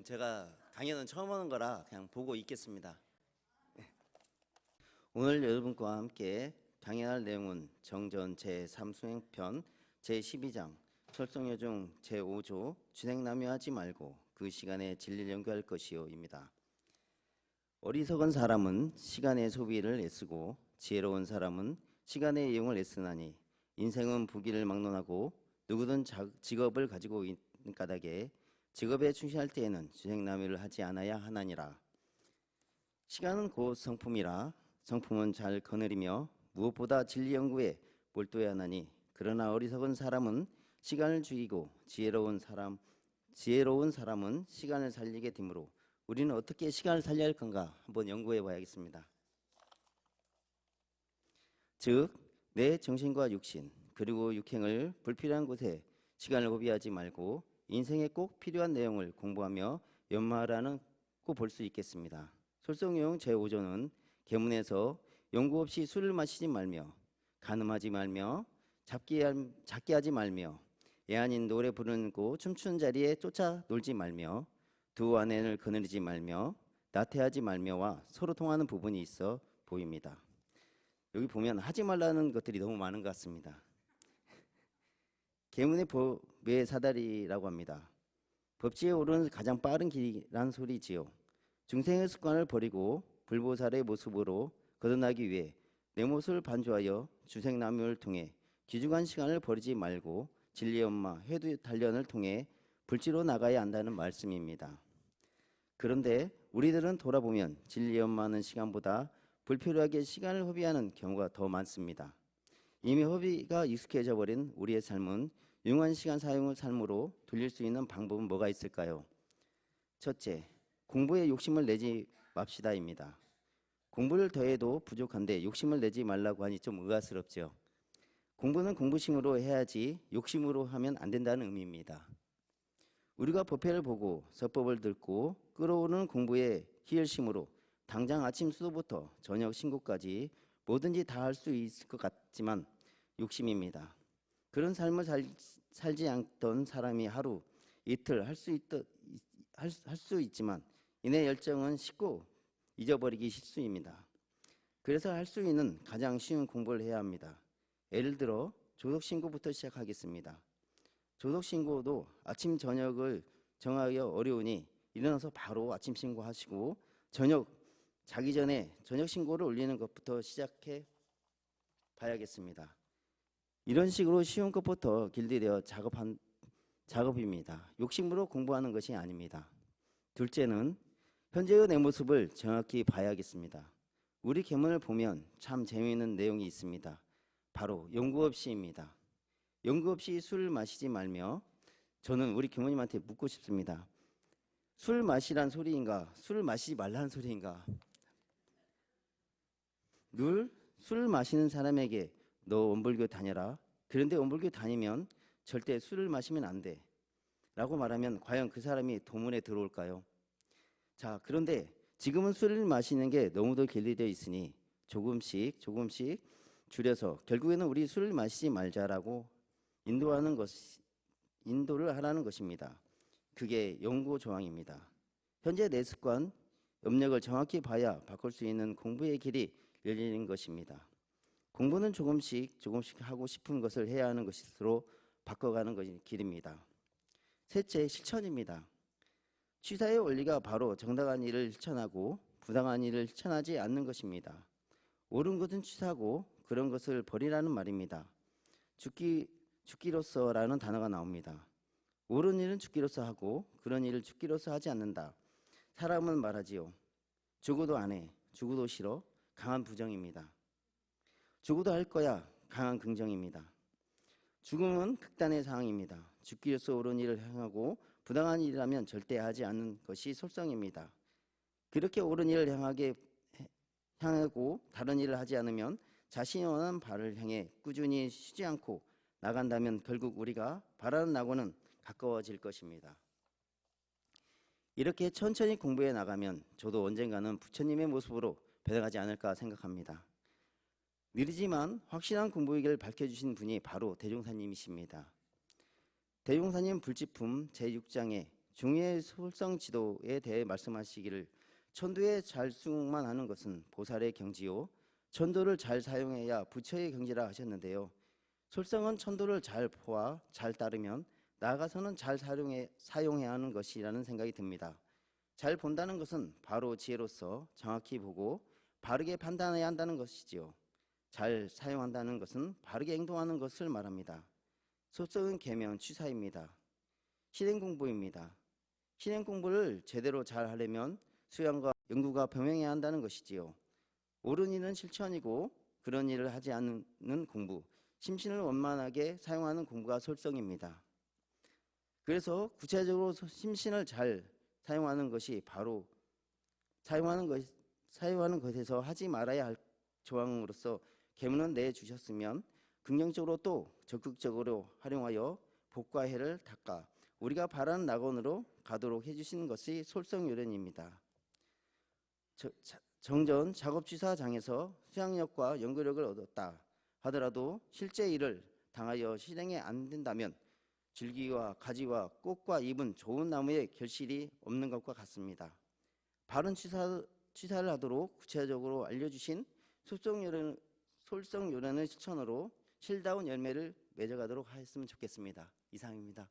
제가 강연은 처음 하는 거라 그냥 보고 있겠습니다. 오늘 여러분과 함께 강연할 내용은 정전 제3수행편 제12장 설성여중 제5조 준행남용하지 말고 그 시간에 진리를 연구할 것이요입니다. 어리석은 사람은 시간의 소비를 애쓰고 지혜로운 사람은 시간의 이용을 애쓰나니 인생은 부귀를 막론하고 누구든 직업을 가지고 있는 까닭에 직업에 충실할 때에는 주행남용을 하지 않아야 하나니라. 시간은 곧 성품이라 성품은 잘 거느리며 무엇보다 진리 연구에 몰두해야 하나니 그러나 어리석은 사람은 시간을 죽이고 지혜로운 사람은 시간을 살리게 되므로 우리는 어떻게 시간을 살려야 할 건가 한번 연구해 봐야겠습니다. 즉, 내 정신과 육신 그리고 육행을 불필요한 곳에 시간을 허비하지 말고 인생에 꼭 필요한 내용을 공부하며 연마하라고 볼 수 있겠습니다. 설성용 제5조는 계문에서 연구 없이 술을 마시지 말며 간음하지 말며 잡기 하지 말며 애아닌 노래 부르는 곳 춤추는 자리에 쫓아 놀지 말며 두 아내를 거느리지 말며 나태하지 말며와 서로 통하는 부분이 있어 보입니다. 여기 보면 하지 말라는 것들이 너무 많은 것 같습니다. 계문의 법의 사다리라고 합니다. 법지에 오르는 가장 빠른 길이란 소리지요. 중생의 습관을 버리고 불보살의 모습으로 거듭나기 위해 내 모습을 반조하여 주생남용을 통해 귀중한 시간을 버리지 말고 진리연마, 회두 단련을 통해 불지로 나가야 한다는 말씀입니다. 그런데 우리들은 돌아보면 진리연마하는 시간보다 불필요하게 시간을 허비하는 경우가 더 많습니다. 이미 허비가 익숙해져 버린 우리의 삶은 유용한 시간 사용을 삶으로 돌릴 수 있는 방법은 뭐가 있을까요? 첫째, 공부에 욕심을 내지 맙시다입니다. 공부를 더해도 부족한데 욕심을 내지 말라고 하니 좀 의아스럽죠. 공부는 공부심으로 해야지 욕심으로 하면 안 된다는 의미입니다. 우리가 법회를 보고 서법을 듣고 끓어오르는 공부의 희열심으로 당장 아침 수도부터 저녁 신고까지 뭐든지 다 할 수 있을 것 같지만 욕심입니다. 그런 삶을 살지 않던 사람이 하루 이틀 할 수 있지만 이내 열정은 식고 잊어버리기 쉽습니다. 그래서 할 수 있는 가장 쉬운 공부를 해야 합니다. 예를 들어 조덕신고부터 시작하겠습니다. 조덕신고도 아침 저녁을 정하기가 어려우니 일어나서 바로 아침 신고하시고 자기 전에 저녁 신고를 올리는 것부터 시작해 봐야겠습니다. 이런 식으로 쉬운 것부터 길들여 작업입니다. 욕심으로 공부하는 것이 아닙니다. 둘째는 현재의 내 모습을 정확히 봐야겠습니다. 우리 계문을 보면 참 재미있는 내용이 있습니다. 바로 연구 없이입니다. 연구 없이 술을 마시지 말며 저는 우리 계모님한테 묻고 싶습니다. 술 마시란 소리인가? 술 마시지 말라는 소리인가? 늘 술 마시는 사람에게 너 원불교 다녀라. 그런데 원불교 다니면 절대 술을 마시면 안 돼. 라고 말하면 과연 그 사람이 도문에 들어올까요? 자, 그런데 지금은 술을 마시는 게 너무도 길리되어 있으니 조금씩 줄여서 결국에는 우리 술을 마시지 말자라고 인도를 하라는 것입니다. 그게 연구 조항입니다. 현재 내 습관, 업력을 정확히 봐야 바꿀 수 있는 공부의 길이 열리는 것입니다. 공부는 조금씩 하고 싶은 것을 해야 하는 것으로 바꿔가는 것이 길입니다. 셋째, 실천입니다. 취사의 원리가 바로 정당한 일을 실천하고 부당한 일을 실천하지 않는 것입니다. 옳은 것은 취사하고 그런 것을 버리라는 말입니다. 죽기로서라는 단어가 나옵니다. 옳은 일은 죽기로서 하고 그런 일을 죽기로서 하지 않는다. 사람은 말하지요. 죽어도 안 해. 죽어도 싫어. 강한 부정입니다. 죽어도 할 거야. 강한 긍정입니다. 죽음은 극단의 상황입니다. 죽기로서 옳은 일을 행하고 부당한 일이라면 절대 하지 않는 것이 솔성입니다. 그렇게 옳은 일을 향하고 다른 일을 하지 않으면 자신이 원하는 바를 향해 꾸준히 쉬지 않고 나간다면 결국 우리가 바라는 낙원은 가까워질 것입니다. 이렇게 천천히 공부해 나가면 저도 언젠가는 부처님의 모습으로 변해가지 않을까 생각합니다. 느리지만 확실한 공부의 길을 밝혀주신 분이 바로 대종사님이십니다. 대종사님 불지품 제6장에 중의의 솔성 지도에 대해 말씀하시기를 천도에 잘 수긍만 하는 것은 보살의 경지요 천도를 잘 사용해야 부처의 경지라 하셨는데요. 솔성은 천도를 잘 포와 잘 따르면 나아가서는 잘 사용해야 하는 것이라는 생각이 듭니다. 잘 본다는 것은 바로 지혜로서 정확히 보고 바르게 판단해야 한다는 것이지요. 잘 사용한다는 것은 바르게 행동하는 것을 말합니다. 솔성은 계면 취사입니다. 실행 공부입니다. 실행 공부를 제대로 잘 하려면 수양과 연구가 병행해야 한다는 것이지요. 옳은 일은 실천이고 그런 일을 하지 않는 공부, 심신을 원만하게 사용하는 공부가 솔성입니다. 그래서 구체적으로 심신을 잘 사용하는 것이 바로 사용하는 것에서 하지 말아야 할 조항으로서 계문은 내주셨으면 긍정적으로 또 적극적으로 활용하여 복과 해를 닦아 우리가 바라는 낙원으로 가도록 해주시는 것이 솔성요련입니다. 정전 작업취사장에서 수양력과 연구력을 얻었다 하더라도 실제 일을 당하여 실행에 안 된다면 줄기와 가지와 꽃과 잎은 좋은 나무의 결실이 없는 것과 같습니다. 바른 취사를 하도록 구체적으로 알려주신 솔성요련의 실천으로 실다운 열매를 맺어가도록 하였으면 좋겠습니다. 이상입니다.